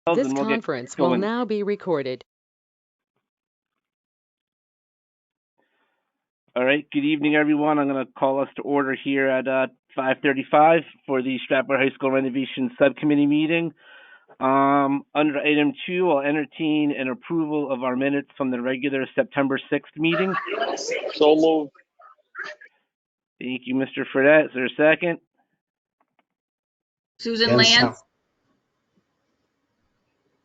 This And we'll get conference will going. now be recorded. All right. Good evening, everyone. I'm going to call us to order here at 5:35 for the Stratford High School Renovations Subcommittee meeting. Under item 2, I'll entertain an approval of our minutes from the regular September 6th meeting. So moved. Thank you, Mr. Fredette. Is there a second? Susan Lance.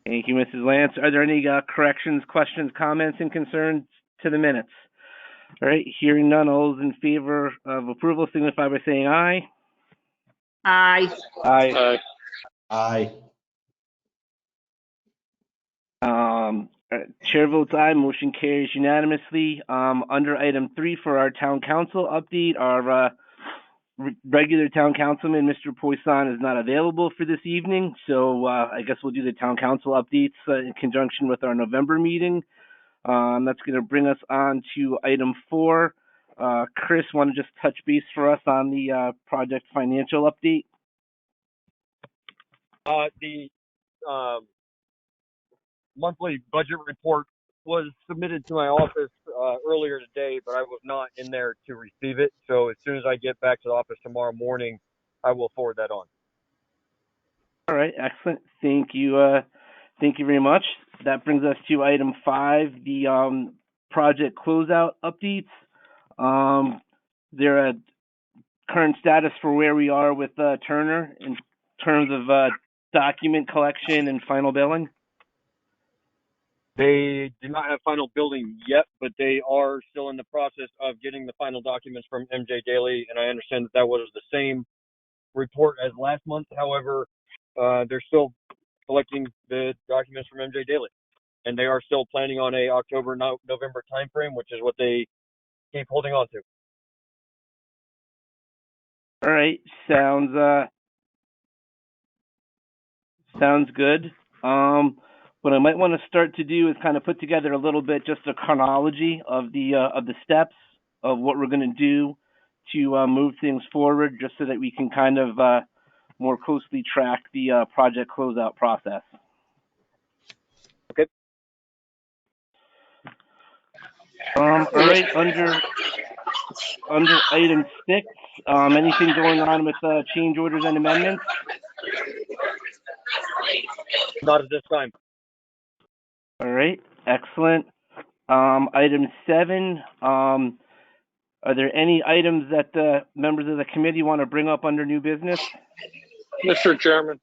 Thank you, Mrs. Lance. Are there any corrections, questions, comments, and concerns to the minutes? All right. Hearing none, all those in favor of approval signify by saying aye. Aye. Aye. Aye. Chair votes aye. Motion carries unanimously. Under item 3 for our town council update, our regular town councilman, Mr. Poisson, is not available for this evening, so I guess we'll do the town council updates in conjunction with our November meeting. That's going to bring us on to item 4. Chris, want to just touch base for us on the project financial update? The monthly budget report was submitted to my office earlier today, but I was not in there to receive it. So as soon as I get back to the office tomorrow morning, I will forward that on. All right, excellent. Thank you. Thank you very much. That brings us to item 5, the project closeout updates. There are current status for where we are with Turner in terms of document collection and final billing. They do not have final building yet, but they are still in the process of getting the final documents from MJ Daly, and I understand that was the same report as last month. However, they're still collecting the documents from MJ Daly, and they are still planning on a October-November timeframe, which is what they keep holding on to. All right, sounds good. What I might want to start to do is kind of put together a little bit just a chronology of the steps of what we're going to do to move things forward, just so that we can kind of more closely track the project closeout process. Okay. All right. Under item 6, anything going on with change orders and amendments? Not at this time. All right, excellent. Item 7, are there any items that the members of the committee want to bring up under new business? Mr. Chairman,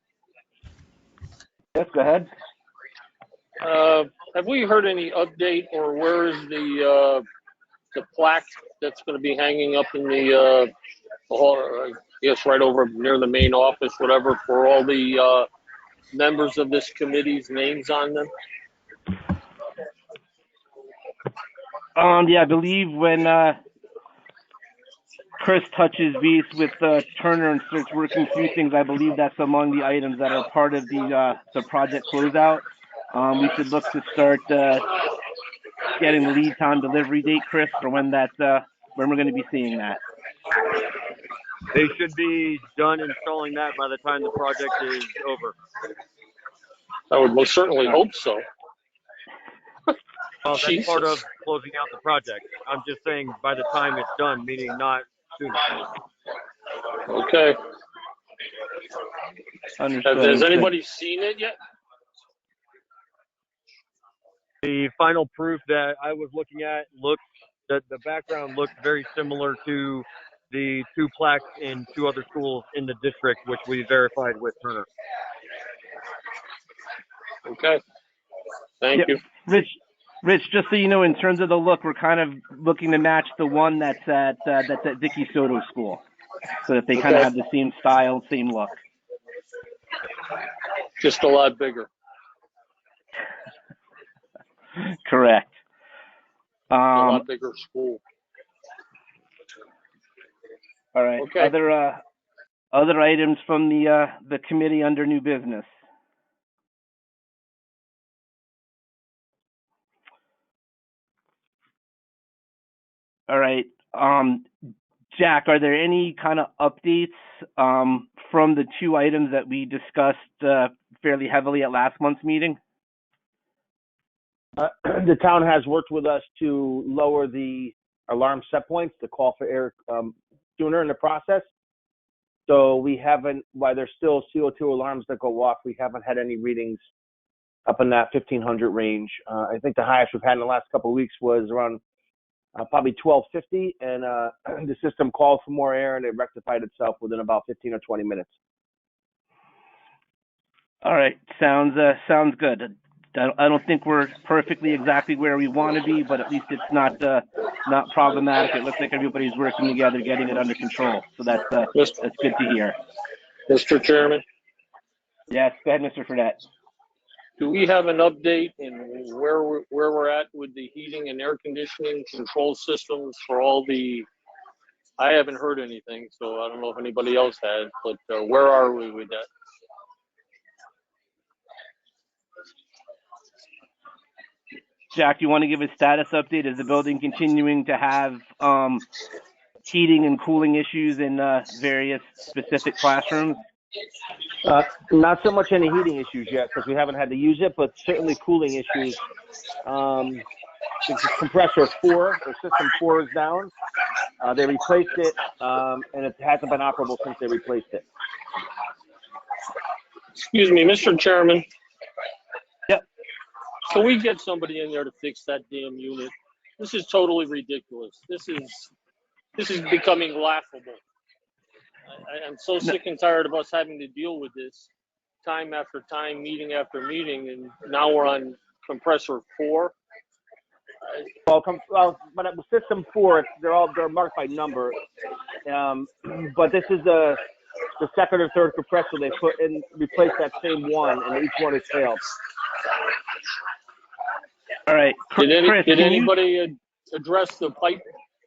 Yes, go ahead. have we heard any update, or where is the plaque that's going to be hanging up in the hall, I guess right over near the main office, whatever, for all the members of this committee's names on them? Yeah, I believe when Chris touches base with Turner and starts working through things, I believe that's among the items that are part of the project closeout. We should look to start getting the lead time delivery date, Chris, for when we're going to be seeing that. They should be done installing that by the time the project is over. I would most certainly hope so. Well, that's Jesus. part of closing out the project. I'm just saying by the time it's done, meaning not sooner. Okay. Understood. Has anybody seen it yet? The final proof that I was looking at the background looked very similar to the 2 plaques in 2 other schools in the district, which we verified with Turner. Okay. Thank you. Rich, just so you know, in terms of the look, we're kind of looking to match the one that's at Vicky Soto School, so that they kind of have the same style, same look. Just a lot bigger. Correct. A lot bigger school. All right. Okay. Other items from the committee under new business. All right. Jack, are there any kind of updates from the 2 items that we discussed fairly heavily at last month's meeting? The town has worked with us to lower the alarm set points to call for air sooner in the process. So we haven't, while there's still CO2 alarms that go off, we haven't had any readings up in that 1500 range. I think the highest we've had in the last couple of weeks was around probably 1250, and the system called for more air and it rectified itself within about 15 or 20 minutes. All right, sounds good. I don't think we're perfectly exactly where we want to be, but at least it's not problematic. It looks like everybody's working together, getting it under control. So that's good to hear. Mr. Chairman, Yes, go ahead, Mr. Fredette. do we have an update in where we're at with the heating and air conditioning control systems for all the? I haven't heard anything, so I don't know if anybody else has, but where are we with that? Jack, you want to give a status update? Is the building continuing to have heating and cooling issues in various specific classrooms? Not so much any heating issues yet because we haven't had to use it, but certainly cooling issues. Compressor 4 or system 4 is down. They replaced it, and it hasn't been operable since they replaced it. Excuse me, Mr. Chairman. Yep. Can we get somebody in there to fix that damn unit? This is totally ridiculous. This is becoming laughable. I'm so sick and tired of us having to deal with this time after time, meeting after meeting, and now we're on compressor 4. But system 4, they're marked by number, but this is the second or third compressor they put in, replace that same one, and each one has failed. All right, Did anybody address the pipe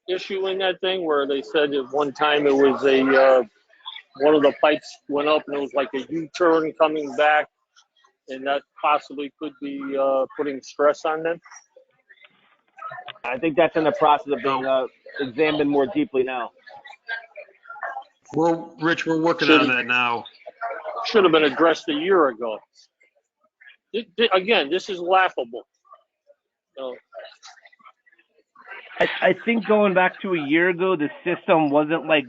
issue in that thing where they said at one time it was one of the pipes went up and it was like a U-turn coming back, and that possibly could be putting stress on them? I think that's in the process of being examined more deeply now. Rich, we're working on that now. Should have been addressed a year ago. Again, this is laughable. I think going back to a year ago, the system wasn't like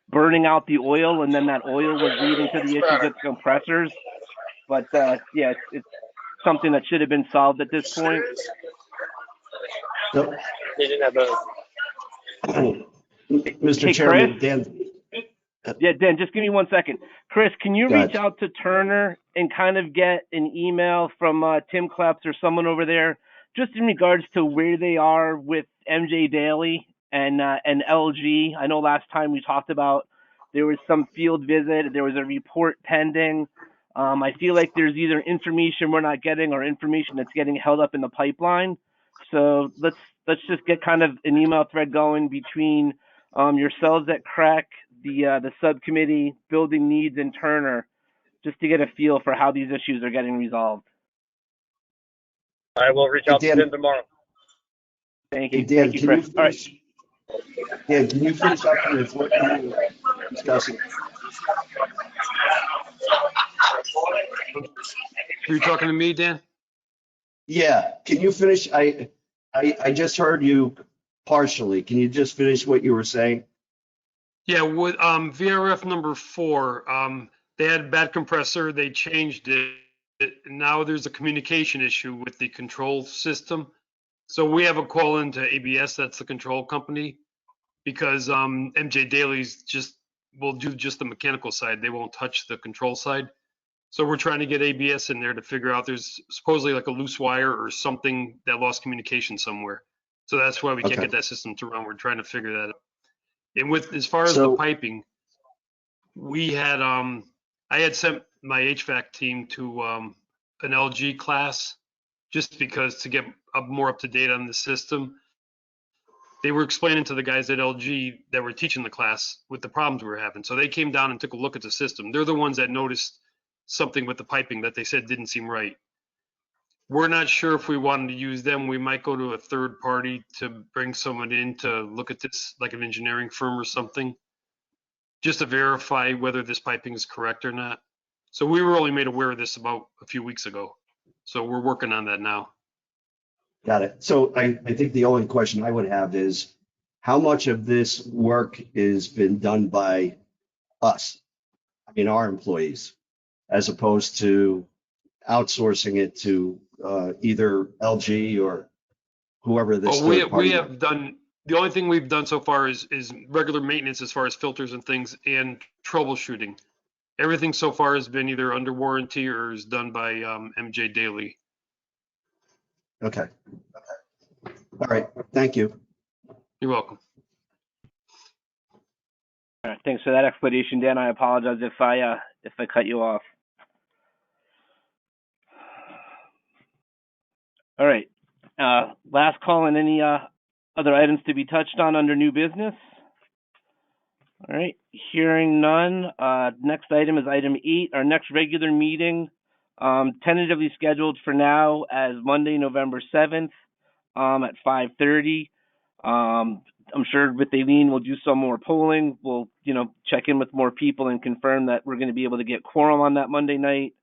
burning out the oil, and then that oil was leading to the issues with the compressors. But yeah, it's something that should have been solved at this point. Nope. They didn't have Mr. Hey, Chairman, Chris? Dan. Yeah, Dan, just give me 1 second. Chris, can you Go reach ahead. out to Turner and kind of get an email from Tim Kleps or someone over there, just in regards to where they are with MJ Daly and LG? I know last time we talked about there was some field visit, there was a report pending. I feel like there's either information we're not getting or information that's getting held up in the pipeline. So let's just get kind of an email thread going between yourselves at CREC, the subcommittee, building needs, and Turner, just to get a feel for how these issues are getting resolved. I will reach out to Dan. Tim tomorrow. Thank Hey, you. Dan, Thank you, can Chris. you All right. finish? Dan, can you finish up with what you were discussing? Are you talking to me, Dan? Yeah, can you finish? I just heard you partially. Can you just finish what you were saying? Yeah, with VRF number 4, they had a bad compressor. They changed it. Now there's a communication issue with the control system. So we have a call into ABS, that's the control company, because MJ Daly's will do just the mechanical side. They won't touch the control side. So we're trying to get ABS in there to figure out there's supposedly like a loose wire or something that lost communication somewhere. So that's why we can't Okay. get that system to run. We're trying to figure that out. And with as far as the piping, we had I had sent my HVAC team to an LG class just because to get more up to date on the system. They were explaining to the guys at LG that were teaching the class with the problems we were having. So they came down and took a look at the system. They're the ones that noticed something with the piping that they said didn't seem right. We're not sure if we wanted to use them. We might go to a third party to bring someone in to look at this, like an engineering firm or something, just to verify whether this piping is correct or not. So we were only made aware of this about a few weeks ago. So we're working on that now. Got it. So I think the only question I would have is how much of this work is been done by us? I mean, our employees, as opposed to outsourcing it to either LG or whoever this Well, third we party. have done, the only thing we've done so far is regular maintenance as far as filters and things and troubleshooting. Everything so far has been either under warranty or is done by MJ Daly. Okay. All right. Thank you. You're welcome. All right, thanks for that explanation, Dan. I apologize if I cut you off. All right. Last call on any other items to be touched on under new business. All right. Hearing none. Next item is item 8. Our next regular meeting, tentatively scheduled for now as Monday, November 7th, at 5:30. I'm sure with Aileen, we'll do some more polling. We'll, check in with more people and confirm that we're going to be able to get quorum on that Monday night.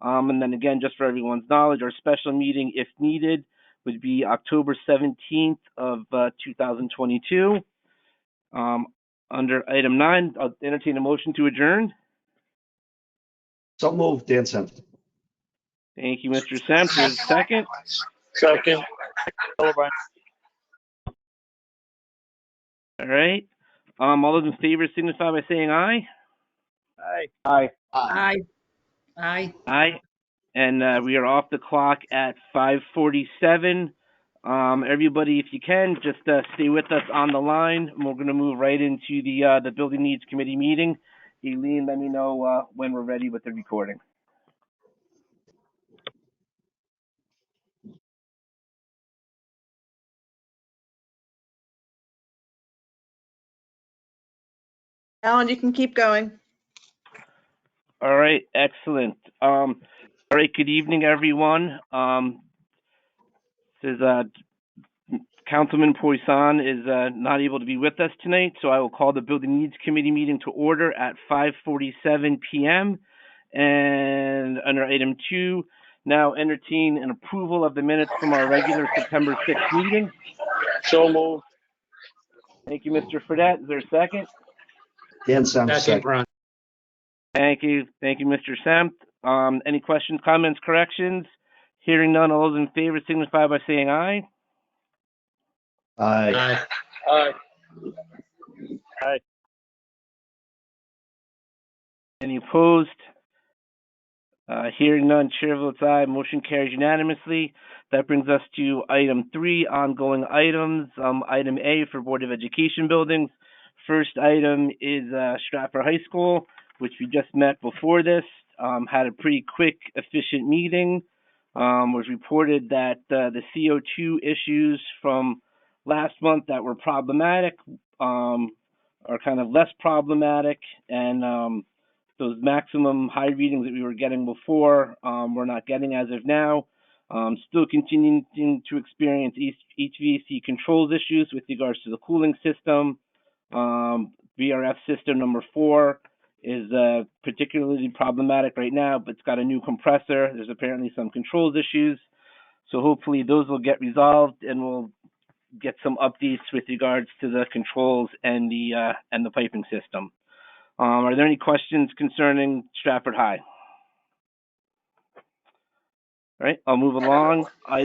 And then again, just for everyone's knowledge, our special meeting, if needed, would be October 17th of 2022. Under item 9, I'll entertain a motion to adjourn. So moved, Dan Semple. Thank you, Mr. Semp. There's a second. Second. All right. All those in favor signify by saying aye. Aye. Aye. Aye. Aye. And we are off the clock at 5:47. Everybody, if you can, just stay with us on the line. And we're going to move right into the Building Needs Committee meeting. Eileen, let me know when we're ready with the recording. Alan, you can keep going. All right, excellent. All right, good evening, everyone. This is Councilman Poisson is not able to be with us tonight, so I will call the Building Needs Committee meeting to order at 5:47 p.m. And under item 2, now entertain an approval of the minutes from our regular September 6th meeting. So moved. Thank you, Mr. Fredette. Is there a second? Dan Semple, second. Thank you. Thank you, Mr. Semp. Any questions, comments, corrections? Hearing none, all those in favor signify by saying aye. Aye. Aye. Any opposed? Hearing none, chair votes aye. Motion carries unanimously. That brings us to item 3, ongoing items. Item A for Board of Education buildings. First item is Stratford High School, which we just met before this. Had a pretty quick, efficient meeting. Was reported that the CO2 issues from last month that were problematic are kind of less problematic, and those maximum high readings that we were getting before, we're not getting as of now. Still continuing to experience HVAC controls issues with regards to the cooling system. VRF system number 4 is particularly problematic right now, but it's got a new compressor. There's apparently some controls issues. So hopefully those will get resolved, and we'll get some updates with regards to the controls and the piping system. Are there any questions concerning Stratford High? All right, I'll move along. I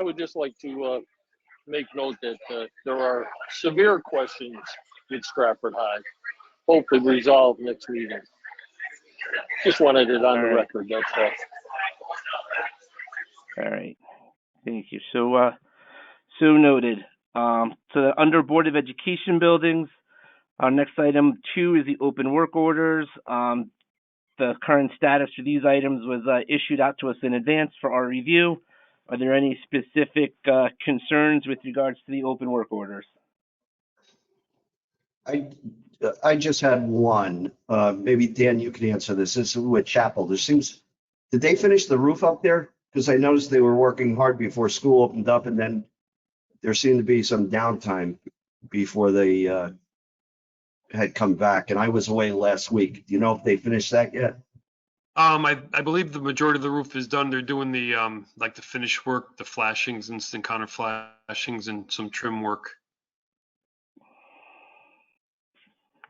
would just like to make note that there are severe questions with Stratford High. Hopefully resolved next meeting. Just wanted it on the record, that's all. All right, thank you. So noted. So under Board of Education buildings, our next item 2 is the open work orders. The current status for these items was issued out to us in advance for our review. Are there any specific concerns with regards to the open work orders? I just had one. Maybe Dan, you can answer this. This is with Chapel. Did they finish the roof up there? Because I noticed they were working hard before school opened up, and then there seemed to be some downtime before they had come back, and I was away last week. Do you know if they finished that yet? I believe the majority of the roof is done. They're doing the like the finish work, the flashings, instant counter flashings, and some trim work.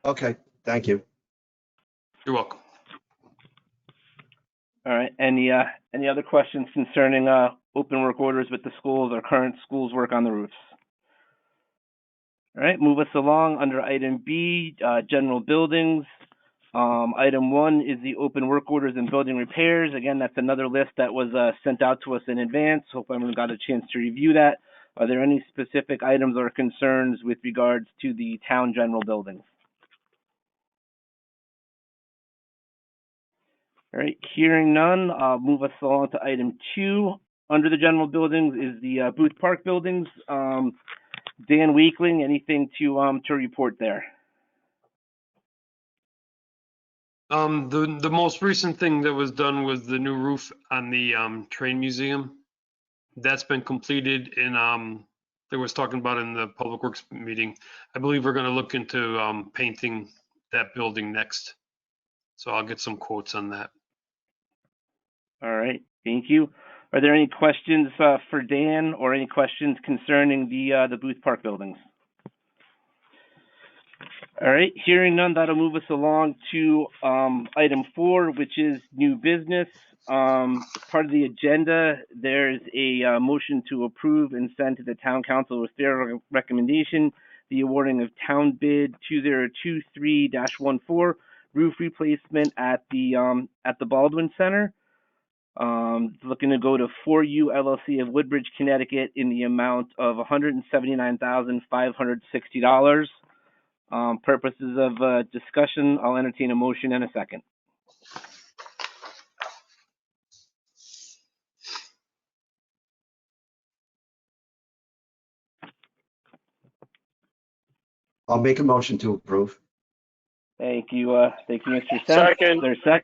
Okay, thank you. You're welcome. All right. Any other questions concerning open work orders with the schools or current schools work on the roofs? All right. Move us along under item B, general buildings. Item 1 is the open work orders and building repairs. Again, that's another list that was sent out to us in advance. Hope everyone got a chance to review that. Are there any specific items or concerns with regards to the town general buildings? All right, hearing none, I'll move us along to item 2. Under the general buildings is the Booth Park buildings. Dan Weakling, anything to report there? The most recent thing that was done was the new roof on the train museum. That's been completed, and there was talking about in the Public Works meeting. I believe we're going to look into painting that building next. So I'll get some quotes on that. All right, thank you. Are there any questions for Dan or any questions concerning the Booth Park buildings? All right, hearing none, that'll move us along to item 4, which is new business. Part of the agenda, there's a motion to approve and send to the town council with their recommendation the awarding of town bid 2023-14 roof replacement at the Baldwin Center. Looking to go to 4U LLC of Woodbridge, Connecticut in the amount of $179,560. Purposes of discussion, I'll entertain a motion in a second. I'll make a motion to approve. Thank you, Mr. Sense. Second. There's second.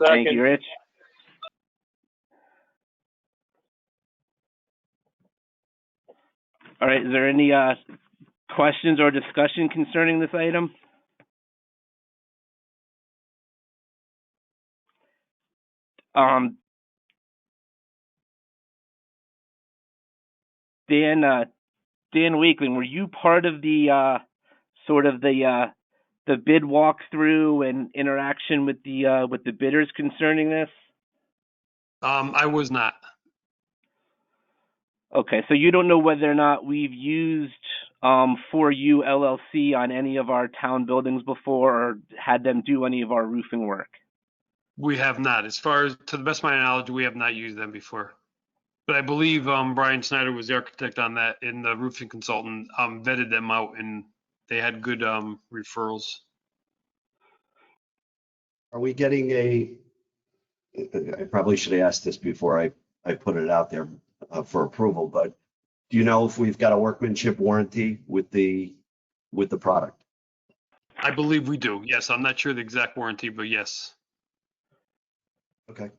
Thank you, Rich. All right, is there any questions or discussion concerning this item? Dan Weakling, were you part of the sort of the bid walkthrough and interaction with the bidders concerning this? I was not. Okay, so you don't know whether or not we've used 4U LLC on any of our town buildings before or had them do any of our roofing work? We have not. As far as, to the best of my knowledge, we have not used them before. But I believe Brian Snyder was the architect on that, and the roofing consultant vetted them out, and they had good referrals. Are we getting I probably should have asked this before I put it out there for approval, but do you know if we've got a workmanship warranty with the product? I believe we do. Yes, I'm not sure the exact warranty, but yes. Okay.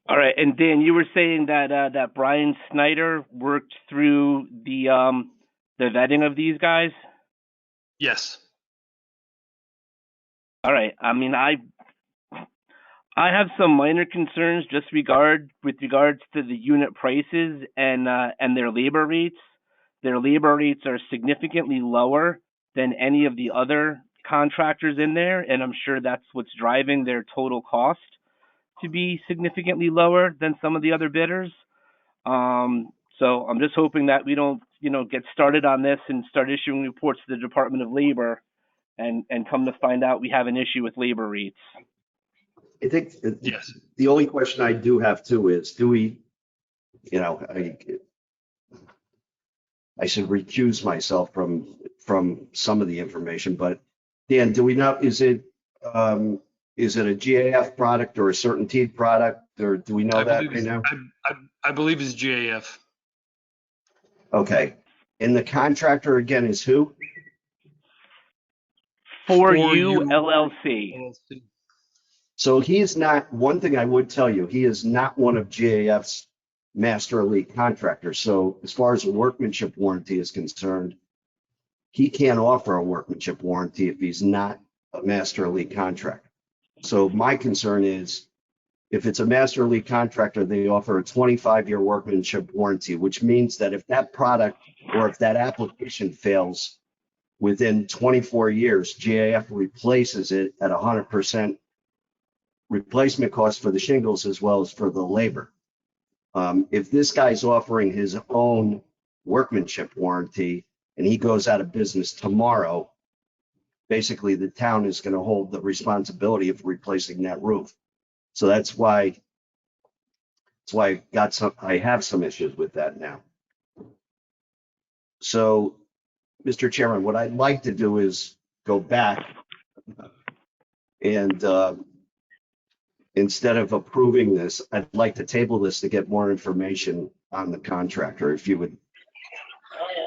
All right, and Dan, you were saying that Brian Snyder worked through the vetting of these guys? Yes. All right. I mean, I have some minor concerns just with regards to the unit prices and their labor rates. Their labor rates are significantly lower than any of the other contractors in there, and I'm sure that's what's driving their total cost to be significantly lower than some of the other bidders. So I'm just hoping that we don't, get started on this and start issuing reports to the Department of Labor and come to find out we have an issue with labor rates. I think Yes. the only question I do have too is, do we, I should recuse myself from some of the information, but Dan, do we know, is it a GAF product or a CertainTeed product, or do we know that right now? I believe it's GAF. Okay. And the contractor again is who? 4U LLC. So he is not, one thing I would tell you, he is not one of GAF's master elite contractors. So as far as a workmanship warranty is concerned, he can't offer a workmanship warranty if he's not a master elite contractor. So my concern is, if it's a master elite contractor, they offer a 25-year workmanship warranty, which means that if that product or if that application fails within 24 years, GAF replaces it at 100% replacement cost for the shingles as well as for the labor. If this guy's offering his own workmanship warranty and he goes out of business tomorrow, basically the town is going to hold the responsibility of replacing that roof. So that's why I have some issues with that now. So, Mr. Chairman, what I'd like to do is go back and instead of approving this, I'd like to table this to get more information on the contractor, if you would.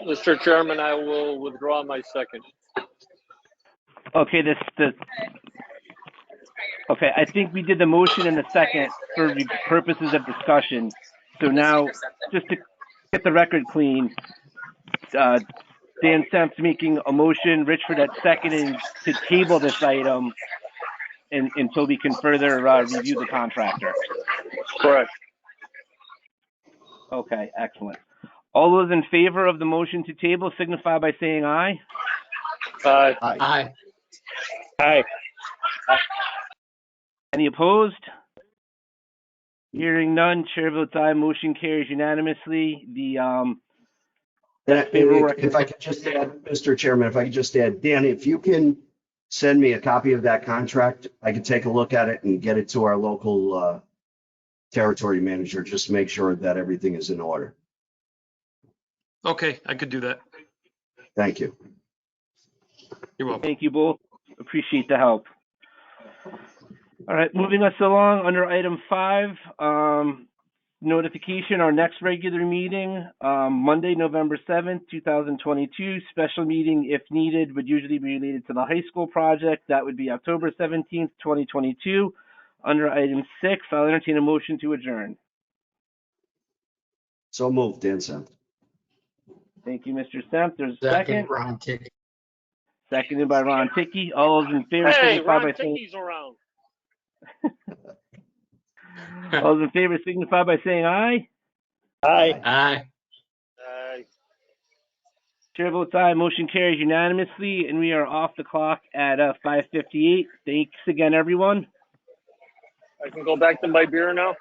Mr. Chairman, I will withdraw my second. Okay, okay, I think we did the motion in the second for purposes of discussion. So now, just to get the record clean, Dan Semp's making a motion, Richford at seconding to table this item until we can further review the contractor. Correct. Okay, excellent. All those in favor of the motion to table signify by saying aye. Aye. Aye. Aye. Any opposed? Hearing none, chair votes aye, motion carries unanimously. If I could just add, Mr. Chairman, if I could just add, Dan, if you can send me a copy of that contract, I can take a look at it and get it to our local territory manager, just to make sure that everything is in order. Okay, I could do that. Thank you. You're welcome. Thank you both. Appreciate the help. All right, moving us along under item 5, notification, our next regular meeting, Monday, November 7th, 2022. Special meeting, if needed, would usually be related to the high school project. That would be October 17th, 2022. Under item 6, I'll entertain a motion to adjourn. So moved, Dan Semp. Thank you, Mr. Semp. There's a second. Ron Ticky. Seconded by Ron Ticky. All those in favor Hey, signify Ron by saying Ticky's around. all those in favor signify by saying aye. Aye. Aye. Aye. Chair votes aye. Motion carries unanimously, and we are off the clock at 5:58. Thanks again, everyone. I can go back to my beer now?